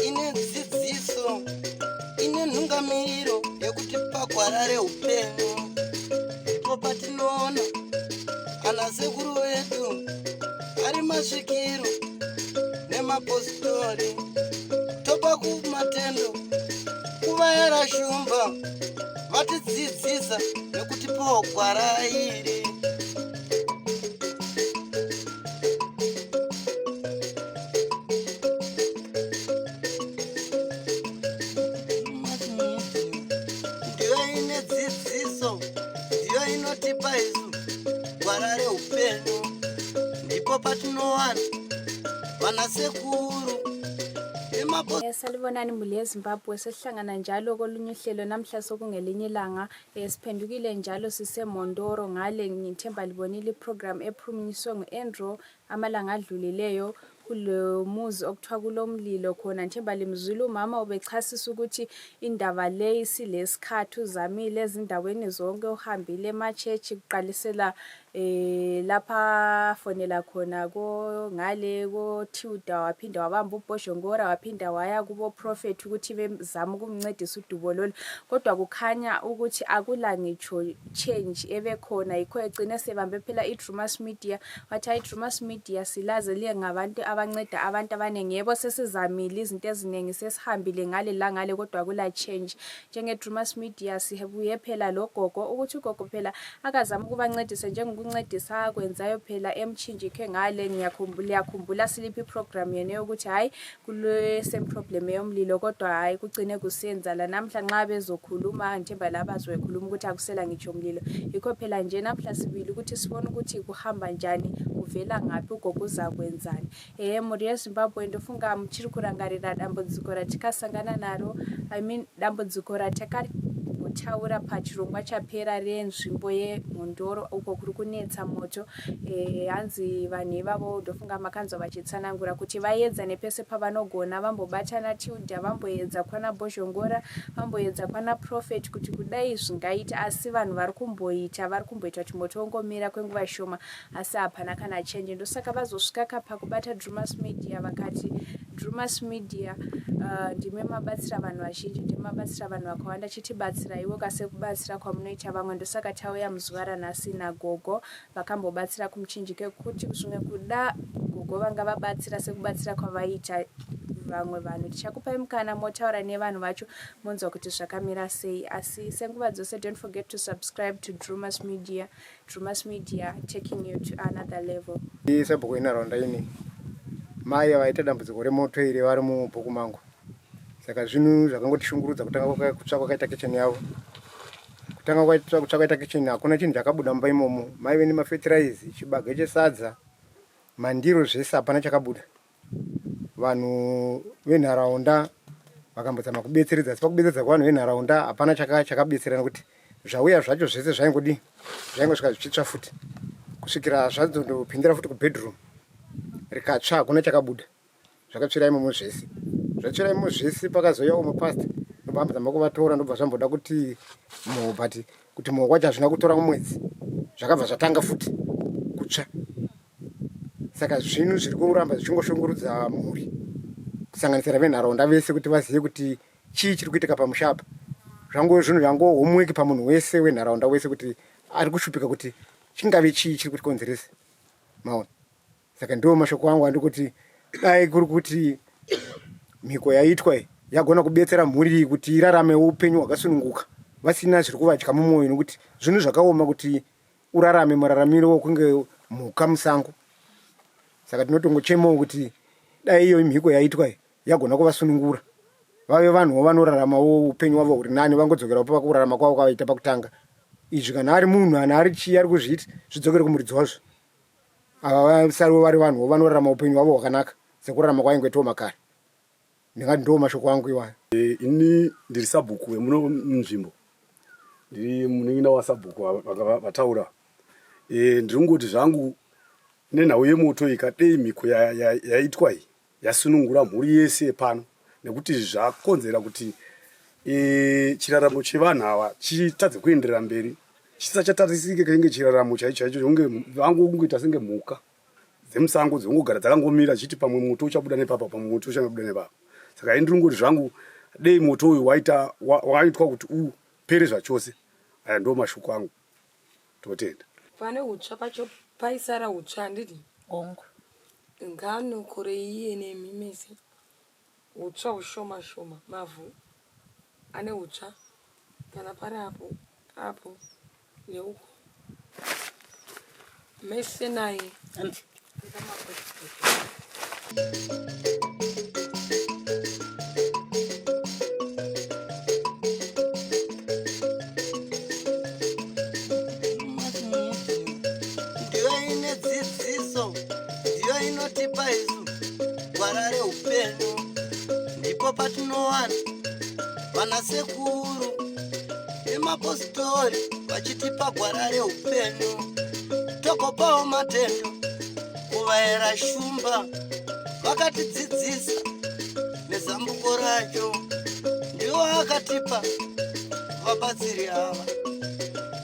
ine dzidziso ine nhungamiriro yekuti pagwarare upenyu ndipo patinoona ana sekuru vedu ari masvikiro nemapositori topa kumatendo kuvayara shumba vatidzidzisa nekutipawo gwara iri. Ndiyo ine dzidziso, ndiyo inotipa isu gwara reupenyu, ndipo patinowana vanasekuru. Salibonani muli eZimbabwe sesihlangana njalo kolunye uhlelo namhla sokungelinye ilanga siphendukile njalo sise Mondoro ngale ngithemba libonile iprogram ephunyiswe nguAndrew amalanga adlulileyo kulo muzi okuthiwa kulomlilo khona nthemba limzwile umama ubechasisa ukuthi indaba le isilesikhathi uzamile ezindaweni zonke uhambile emachechi kuqalisela lapha fonela khona ko ngale ko Tuda waphinda wabamba uBoshongora waphinda waya kubo prophet ukuthi bezama ukumncedisa udubo lolu kodwa kukhanya ukuthi akula ngitsho change ebekhona yikho egcina sebambe phela iDrewmas media wathi iDrewmas media silaze liye ngabantu abanceda abantu abanenge yebo sesizamile izinto eziningi sesihambile ngale la ngale kodwa kula change njengeDrewmas media sihebuye phela lo Gogo ukuthi uGogo phela akazama ukubancedisa njengokuncedisa kwenzayo phela MH0NDORO ngale ngiyakhumbula siliphi program yene ukuthi hayi kule same problem yomlilo kodwa hayi kugcine kusenza la namhla nxa bezokhuluma nthemba la bazokhuluma ukuthi akusela ngitsho umlilo yikho phela nje namhla sibili ukuthi sibone ukuthi kuhamba njani uvela ngapi uGogo uzakwenzani muri yeZimbabwe ndofunga muchiri kurangarira dambudziko ratikasangana naro dambudziko ratakataura pachirongwa chapera renzvimbo yeMondoro uko kuri kunetsa moto hanzi vanhu ivavo ndofunga makanzwa vachitsanangura kuti vaedza nepese pavanogona vambobatana Tuda vamboedza kwana Boshongora vamboedza kwana prophet kuti kudai zvingaita asi vanhu vari kumboita kuti moto ungomira kwenguva shoma asi hapana kana change ndosaka vazosvika pakubata Drewmas media vakati Drewmas media ndime mabatsira vanhu vazhinji ndime mabatsira vanhu vakawanda chitibatsira iwo kasekubatsira kwamunoita vamwe ndosaka tauya muzuva ranhasi naGogo vakambobatsira kumuchinjike kuti zvimwe kuda Gogo vanga vabatsira sekubatsira kwavaita vamwe vanhu tichakupai mukana motaura nevanhu vacho monzwa kuti zvakamira sei asi senguva dzose don't forget to subscribe to Drewmas media taking you to another level. Sabhuku ina ronda ini mai vaita dambudziko remoto iri vari mubhuku mangu saka zvinhu zvakangotishungurudza kutanga kutsvaka kaita kitchen yavo kutanga kutsvaka kaita kitchen hakuna chinhu chakabuda mumba imomo mai vene mafertilizer chibage chesadza mandiro zvese hapana chakabuda vanhu venharaunda vakambozama kubetseredza asi pakubetseredza kwevanhu venharaunda hapana chakabetsera nekuti zvauya zvacho zvese zvaingosvika zvichitsva futi kusvikira zvadzondopindira futi kubedroom rikatsva hakuna chakabuda zvakatsvira imomo zvese pakazoya umwe past nobambozama kuvatora ndobva zvamboda kuti kuti moho kwacho hazvina kutora mumwedzi zvakabva zvatanga futi kutsva saka zvinhu zviri kuramba zvichingoshungurudza mhuri kusanganisira venharaunda vese kuti vazive kuti chii chiri kuitika pamushapa zvinhu zvangohomework pamunhu wese wenharaunda wese kuti ari kushupika kuti chingave chii chiri kutikonzeresa maona saka ndiwo mashoko angu andi kuti dai kuri kuti mhiko yaitwa yagona kubetsera mhuri kuti irarame upenyu hwakasununguka vasina zviri kuvadya mumwoyo nokuti zvinhu zvakaoma kuti urarame muraramiro wokunge mhuka musango saka tinotongochemawo kuti dai iyo mhiko yaitwa yagona kuvasunungura vave vanhuwo vanoraramawo upenyu hwavo huri nani vangodzokera pakurarama kwavo kwavaita pakutanga izvi kana ari munhu ana ari chii ari kuzviita zvidzokere kumuridzi wazvo ava vasariwo vari vanhuwo vanorarama upenyu hwavo hwakanaka sekurarama kwaingoitawo makare ndingati ndo mashoko angu iwayo. Ini ndiri sabhuku wemuno munzvimbo ndiri munin'ina wasabhuku vataura ndiri ngoti zvangu nenhau yemoto ikadei mhiko yaitwa iyi yasunungura mhuri yese pano nekuti zvakonzera kuti chiraramo chevanhu ava chitadze kuenderera mberi chisachatarisike kange chiraramo chaicho chonge vangu kungoita senge mhuka dzemusango dzongogara dzakangomira chiti pamwe moto uchabuda nepapa pamwe moto uchabuda nepapa. Saka ndiri ngoti zvangu dei moto uyu waitwa kuti upere zvachose. Aya ndo mashoko angu. Totenda. Pane utsva pacho paisara utsva nditi ongo ngano kore iye nemimesi utsva ushoma shoma mavhu ane utsva kana pari apo neuko mese naye inotipa isu gwara reupenyu. Ndipo patinowana vanasekuru nemapositori vachitipa gwara reupenyu. Tokopawo matendo kuvaera shumba vakatidzidzisa nezambuko racho. Ndivo vakatipa vabatsiri ava,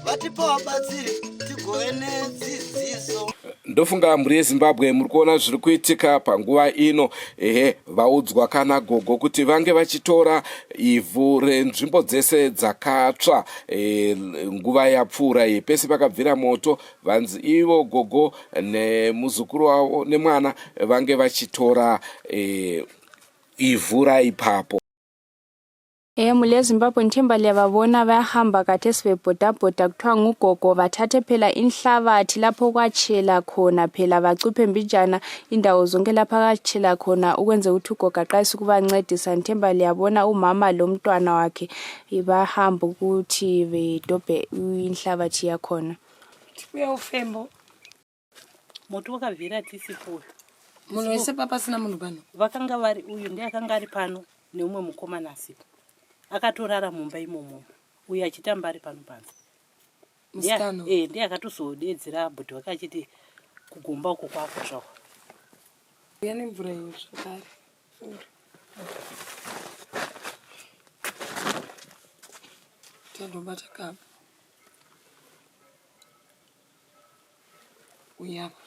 vatipa vabatsiri tigove nedzidziso. Ndofunga mhuri yeZimbabwe muri kuona zviri kuitika panguva ino. Vaudzwa kana Gogo kuti vange vachitora ivhu renzvimbo dzese dzakatsva nguva yapfuura pese pakabvira moto. Vanzi ivo Gogo nemuzukuru wavo nemwana vange vachitora ivhu raipapo. Muli eZimbabwe nthemba liyababona bayahamba kathesi bebhodabhoda kuthiwa nguGogo bathathe phela inhlabathi lapho kwatshela khona phela bacuphe mbijana indawo zonke lapha kwatshela khona ukwenze ukuthi uGogo aqalise ukubancedisa. Nthemba liyabona umama lomntwana wakhe bahamba ukuthi bedobhe inhlabathi yakhona. tibuye ufembo moto wakabvira tisipo munhu wese papa sina munhu pano vakanga vari uyu ndiye akanga ari pano neumwe mukomana asipo akatorara mumba imomo uyu achitamba ari pano panze musikano ndiye akatozodedzera bhodhi wake achiti kugomba uko kwakutsvawa yani mvura iyo zvakare tandobata kapa uyapa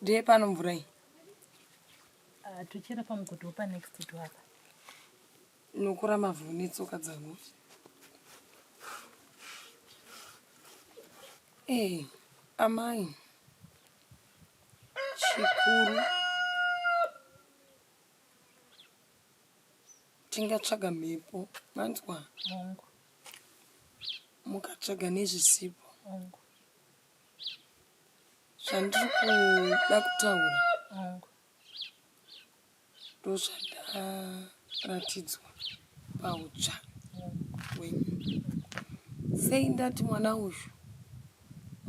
ndiye pano mvura iyi tuchera pamugoto pa next to hapa nokura mavhu netsoka dzangu amai chikuru tingatsvaga mhepo manzwa mukatsvaga nezvisipo zvandiri kuda kutaura ndozvandaratidzwa pautsva hwenyu. Sei ndati mwana uyu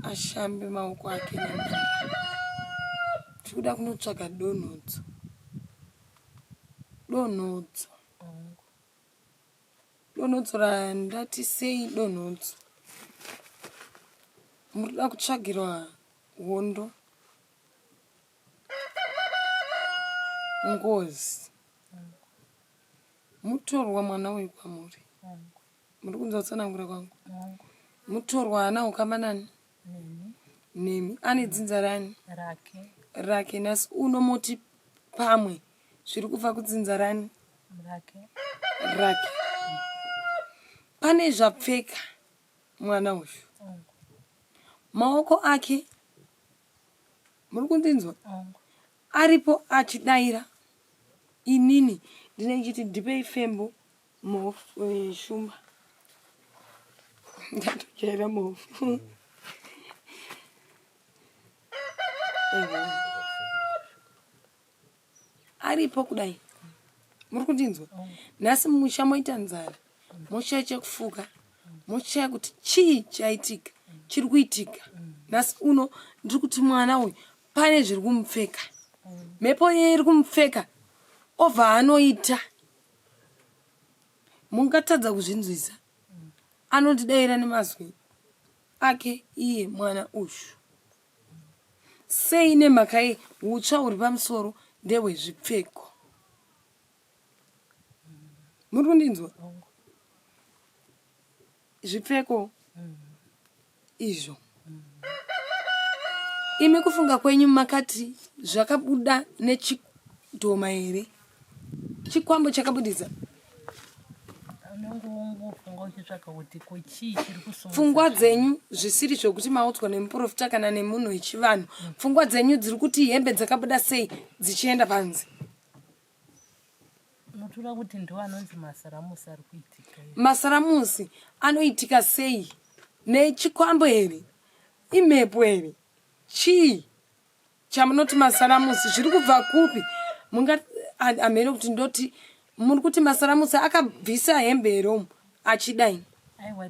ashambe maoko ake nemvura, tikuda kunotsvaga donhodzo. Donhodzo randati sei donhodzo, murikuda kutsvagirwa hondo, ngozi, mutorwa mwana uyu kwamuri. Muri kunzwa kutsanangura kwangu? Mutorwa ana ukamanani? Nemi. Ane dzinza rani? Rake. Nasi unomoti pamwe zviri kubva kudzinza rani? Rake. Pane zvapfeka mwana uyu. Maoko ake, muri kundinzwa? Aripo achidaira. Inini ndinenge chiti ndipei fembo shumba. Ndatojaira mofu. Aripo kudai. Muri kundinzwa? Nasi musha moita nzara. Moshaya chekufuka. Moshaya kuti chii chaitika. Chiri kuitika. Nasi uno ndiri kuti mwana uyu pane zviri kumupfeka. Mhepo yeye iri kumupfeka. Obva anoita. Mungatadza kuzvinzwisa. Anondidaira nemazwi ake iye mwana uyu. Sei nemhaka ye utsva uri pamusoro ndehwezvipfeko. muri kundinzwa zvipfeko izvo imi kufunga kwenyu makati zvakabuda nechidhoma here chikwambo chakabudisa pfungwa dzenyu zvisiri zvokuti maudzwa nemuprofita kana nemunhu wechivanhu pfungwa dzenyu dziri kuti hembe dzakabuda sei dzichienda panze notora kuti ndo anonzi masaramusi ari kuitika masaramusi anoitika sei nechikwambo here imhepo here chii chamunoti masaramusi zviri kubva kupi amene kuti ndoti muri kuti masaramusi akabvisa hembe heromo achidai aiwa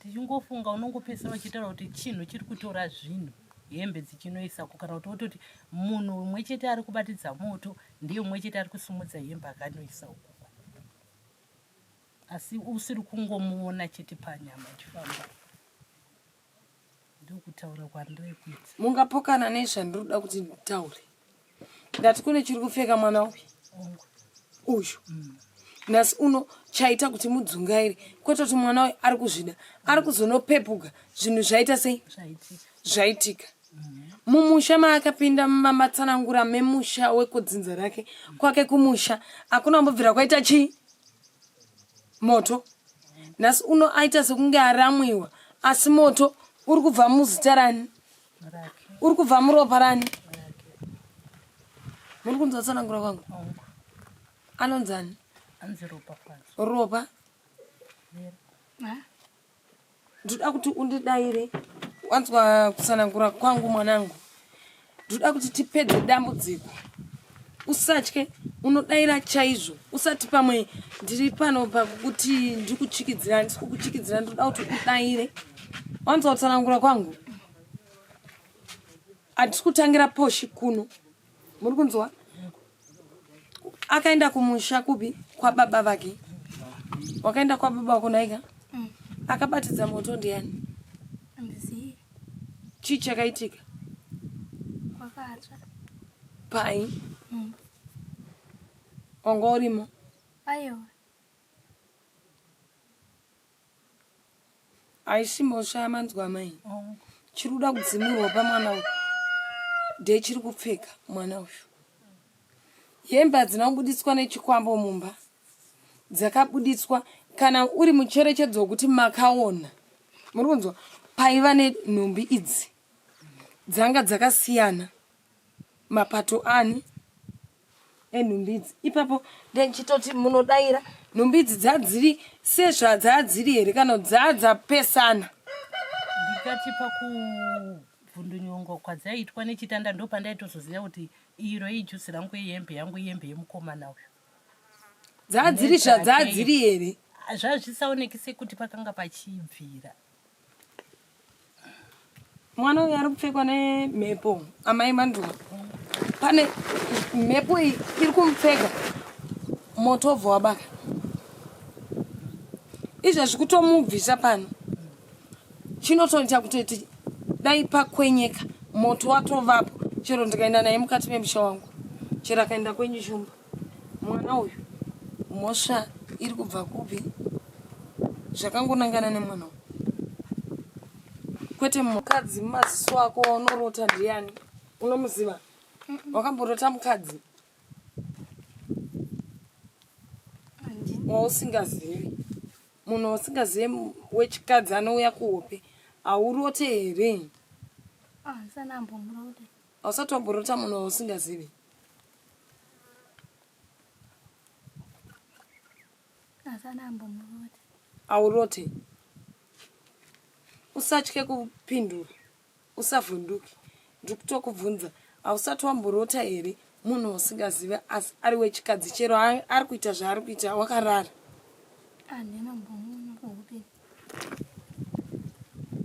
tichingofunga unongopesera uchitaura kuti chinhu chiri kutora zvinhu hembe dzichinoisako kana kuti wototi munhu umwe chete ari kubatidza moto ndiye umwe chete ari kusumudza hembe akanoisa ukoko asi usiri kungomuona chete panyama achifamba ndokutaura kwandiri kuita mungapokana nezvandiroda kuti nditaure ndati kune chiri kupfeka mwana uyu nhasi uno chaita kuti mudzungaire kwete kuti mwana uyu ari kuzvida ari kuzonopepuka zvinhu zvaita sei zvaitika mumusha maakapinda mamatsanangura memusha wekodzinza rake kwake kumusha akuna mbobvira kwaita chii moto nhasi uno aita sekunge aramwiwa asi moto uri kubva muzita rani uri kubva muropa rani muri kunzwa tsanangura kwangu anonzani anzi ropa ropa ndoda kuti undidaire wanzwa kutsanangura kwangu mwanangu ndoda kuti tipedze dambudziko usatye unodaira chaizvo usati pamwe ndiri pano pakuti ndikuchikidzira ndikukuchikidzira ndoda kuti udaire wanzwa kutsanangura kwangu hatisi kutangira poshi kuno muri kunzwa akaenda kumusha kupi kwa baba vake wakaenda kwa baba wako naika akabatidza moto ndiani chii chakaitika pai wanga urimo haisi mosha amanzwa mai chiri kuda kudzimurwa pamwana uyu ndechiri kupfeka mwana uyu hembe hadzina kubuditswa nechikwambo mumba dzakabuditswa kana uri mucherechedzo wekuti makaona muri kunzwa paiva nenhumbi idzi dzanga dzakasiyana mapato ani enhumbi idzi ipapo ndechitoti munodaira nhumbi idzi dzadziri sezvadzadziri here kana dzadzapesana ndikati pakuvhundunyongo kwadzaitwa nechitanda ndo pandaitozoziva kuti iro ijusi rangu yehembe yangu yehembe yemukomana uyu dzadziri zvadzadziri here zvazvisaoneki sekuti pakanga pachibvira mwana uyu ari kupfekwa nemhepo amai manduwa pane mhepo iyi iri kumupfeka moto wobva wabaka izvezvi kutomubvisa pano chinotoita kutoti dai pakwenyeka moto watovapo chero ndikaenda naye mukati memusha wangu chero akaenda kwenyu shumba mwana uyu mhosva iri kubva kupi zvakangonangana nemwana uyu kwete mukadzi mumaziso ako unorota ndiani unomuziva wakamborota mukadzi wausingazivi munhu wausingazivi wechikadzi anouya kuhope haurote here hausati wamborota munhu wausingazivi haurote usatye kupindura usavhunduki ndikutokubvunza hausati wamborota here munhu wausingazivi asi ari wechikadzi chero ari kuita zvaari kuita wakarara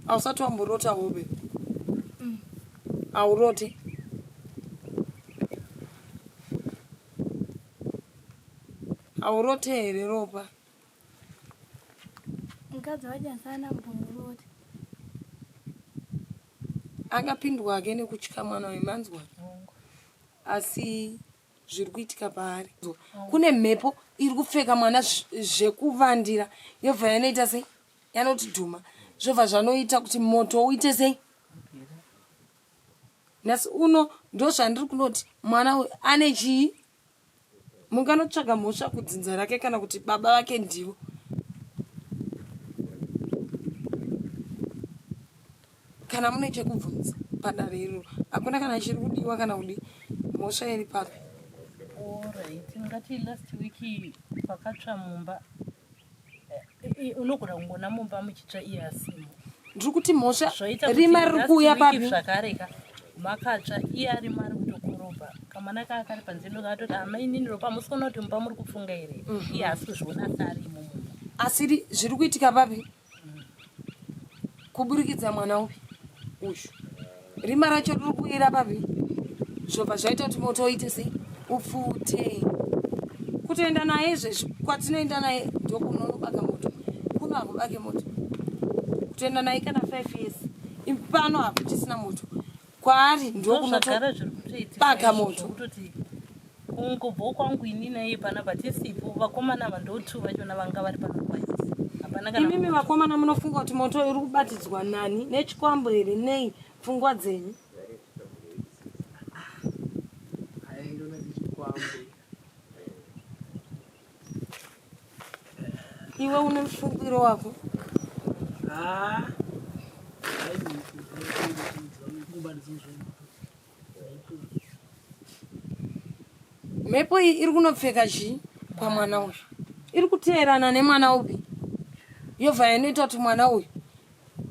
hausati wamborota hope haurote haurote here ropa akapindwa ake nekutya mwana wemanzwa asi zviri kuitika paari kune mhepo iri kupfeka mwana zvekuvandira yobva yanoita sei yanoti dhuma zvobva zvanoita kuti moto uite sei nhasi uno ndo zvandiri kunoti mwana uyu ane chii munganotsvaga mhosva kudzinza rake kana kuti baba vake ndivo kana mune chekubvunza padare iroro hakuna kana chiri kudiwa kana kudi mhosva iri papi Alright, ngati last week pakatsva mumba unogona kungona mumba muchitsva iye asimo ndiri kuti mhosva rima riri kuuya papi zvakareka makatsva iye ari mari kutokorobha kamwana kaya kari panzendo katoti amainini ropa hamusi kuona kuti mumba muri kufunga here iye asi kuzviona sarimo mumba asiri zviri kuitika papi kuburikidza mwana upi uyu rima racho riri kuira papi zvobva zvaita kuti moto uite sei upfute kutoenda naye kwatinoenda naye ndokunonobaka moto kuno hakubake moto kutoenda naye kana 5 years pano hapo tisina moto kwaari ndokunobaka moto kutoti kungobva kwangu ini naye panapa tisipo vakomana vandotu vachona vanga vari panokwaisi imimi vakomana munofunga kuti moto uri kubatidzwa nani nechikwambo here nei pfungwa dzenyu iwe une mufungiro wako mhepo iyi iri kunopfeka chii pamwana uyu iri kuteerana nemwana upi yobva yanoita kuti mwana uyu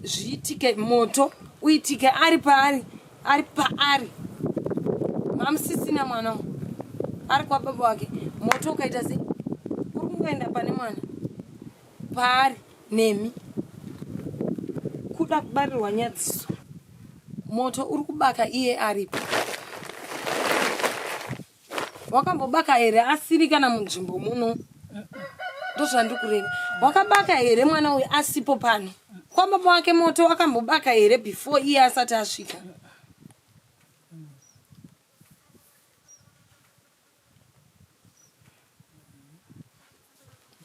zviitike moto uitike ari paari mamusisina mwana uyu ari kwababa wake moto ukaita sei uri kungoenda pane mwana paari nemi kuda kubarirwa nyadziso moto uri kubaka iye aripo wakambobaka here asiri kana munzvimbo muno ndozvandiri kureva wakabaka here mwana uyu asipo pano kwababa wake moto wakambobaka here before iye asati asvika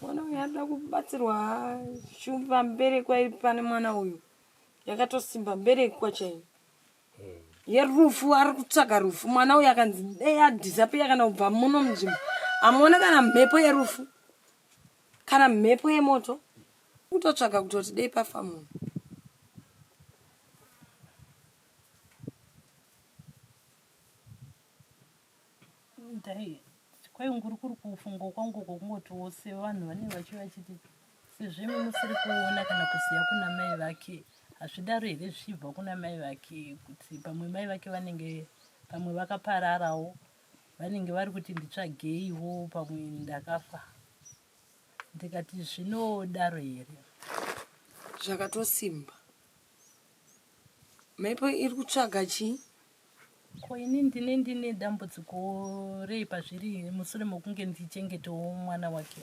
mwana uyu anoda kubatsirwa shumba mberekwa iri pane mwana uyu yakatosimba mberekwa chaino yerufu ari kutsvaga rufu mwana uyu akanzi dei adhisapiya kana kubva muno munzvimbo amuona kana mhepo yerufu kana mhepo yemoto kutotsvaga kutoti dei pafa munhu kwainguri kuri kufunga kwangu kwokungoti sevanhu vanenge vachiti sezvimi musiri kuona kana kuziva kuna mai vake hazvidaro here zvichibva kuna mai vake kuti pamwe mai vake vanenge pamwe vakapararawo vanenge vari kuti nditsvageiwo pamwe ndakafa ndikati zvinodaro here zvakatosimba mhepo iri kutsvaga chii ko ini ndine dambudziko rei pazviri mushure mokunge ndichengetowo mwana wake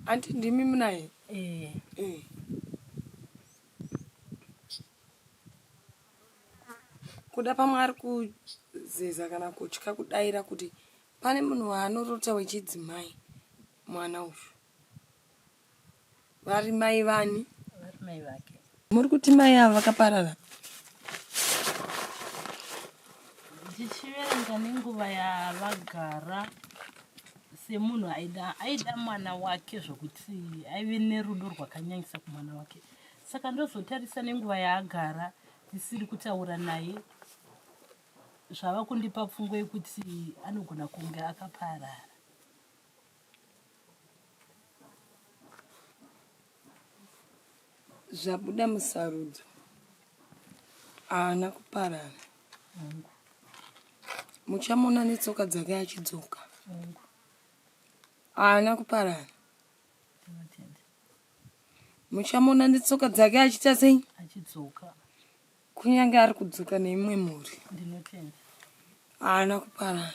anti ndimi munaye kuda pamwe ari kuzeza kana kutya kudayira kuti pane munhu waanorota wechidzimai mwana uyu vari mai vani vari mai vake muri kuti mai ava vakaparara ndichiverenga nenguva yavagara semunhu aida mwana wake zvokuti aive nerudo rwakanyanyisa kumwana wake saka ndozotarisa nenguva yaagara ndisiri kutaura naye zvava kundipa pfungwa yekuti anogona kunge akaparara zvabuda musarudzo haana kuparara muchamona netsoka dzake achidzoka haana kuparara muchamona netsoka dzake achiita sei achidzoka kunyange ari kudzoka neimwe mhuri ndinotenda haana kuparara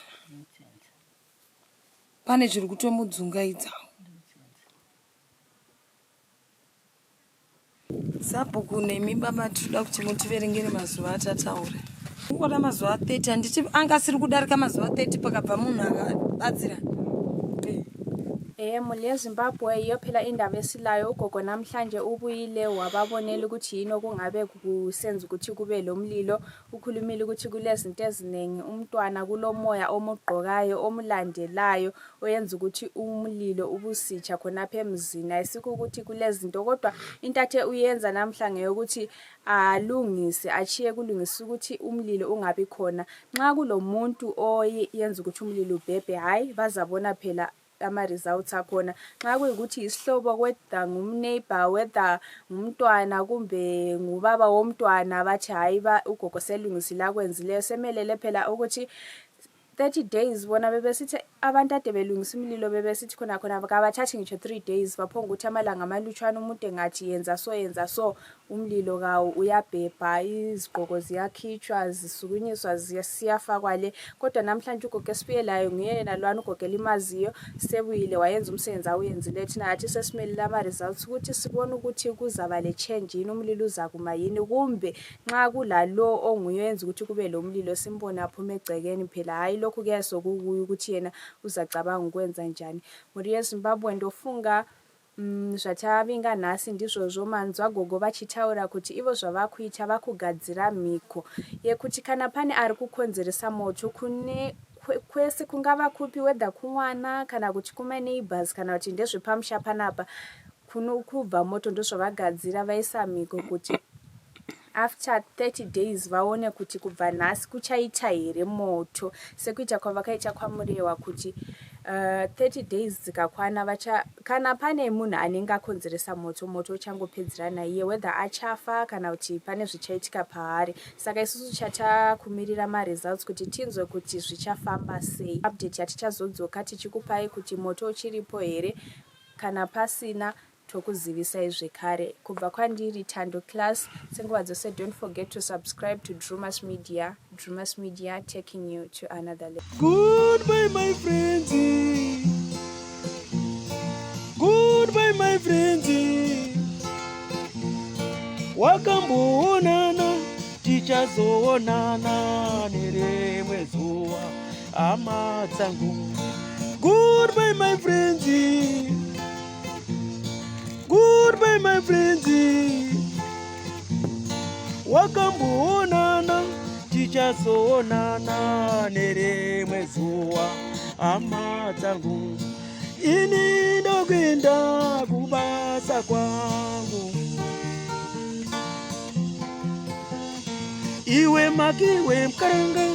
pane zviri kutomudzungaidzawo sabhuku nemi baba tinoda kuti mutiverengere mazuva atataura kungoda mazuva 30 handiti anga asiri kudarika mazuva 30 pakabva munhu akabatsira Muli yeZimbabwe iyo phela indaba esilayo. Ugogo namhlanje ubuyile wababonela ukuthi yini okungabe kusenza ukuthi kube lo mlilo. Ukhulumile ukuthi kulezinto eziningi, umntwana kulomoya omugqokayo omulandelayo oyenza ukuthi umlilo ubusitsha khonapha emzini. Ayisikho ukuthi kulezinto, kodwa into athe uyenza namhlanje yokuthi alungise achiye kulungisa ukuthi umlilo ungabi khona. Nxa kulomuntu oyenza ukuthi umlilo ubhebhe, hayi bazabona phela ama-results akhona. Nxa kuyikuthi isihlobo, whether ngumneighbor, whether ngumntwana kumbe ngubaba womntwana, bathi hayi ugogo selungisile akwenzileyo, semelele phela ukuthi 30 days. Bona bebesithi abantu ade belungisa imililo bebesithi khona kabathathi ngisho 3 days, baphonga ukuthi amalanga amalutshwana umuntu engathi yenza so umlilo kawo uyabhebha, izigqoko ziyakhitshwa, zisukunyiswa, siyafakwa le. Kodwa namhlanje ugogo esibuyelayo nguyena lwana ugogo elimaziyo, sebuyile wayenza umsebenzi awuyenzile. Thina athi sesimelele ama-results ukuthi sibone ukuthi kuzaba le change yini, umlilo uzakuma yini, kumbe nxa kulalo onguye wenza ukuthi kube lo mlilo simbone aphuma egcekeni phela, hayi lokhu kuyasokukuyo ukuthi yena uzacabanga ukwenza njani. Muri yeZimbabwe ndofunga zvatavinga nhasi ndizvo zvomanzwa gogo vachitaura kuti ivo zvavakuita vakugadzira mhiko yekuti kana pane ari kukonzeresa moto kune kwese kungava kupi, wedha kumwana kana kuti kumaneighbors kana kuti ndezvepamusha panapa kubva moto, ndozvavagadzira vaisa mhiko kuti after 30 days vaone kuti kubva nhasi kuchaita here moto, sekuita kwavakaita kwamurewa kuti 30 days dzikakwana kana pane munhu anenge akonzeresa moto uchangopedzerana iye, whether achafa kana kuti pane zvichaitika paari. Saka isusu chatakumirira ma-results kuti tinzwe kuti zvichafamba sei. Update yatichazodzoka tichikupai kuti moto uchiripo here, kana pasina tokuzivisai zvekare. Kubva kwandiri Tando Class, senguva dzose don't forget to subscribe to Drewmas Media. Drewmas Media taking you to another level. Goodbye my friends, goodbye my friends, wakamboonana tichazoonana nerimwe zuva hama dzangu. Goodbye my friends, goodbye my friends, wakamboonana tichazoonana nerimwe zuva hama dzangu. Ini ndokuenda kubasa kwangu, iwe makiwe mkaranga.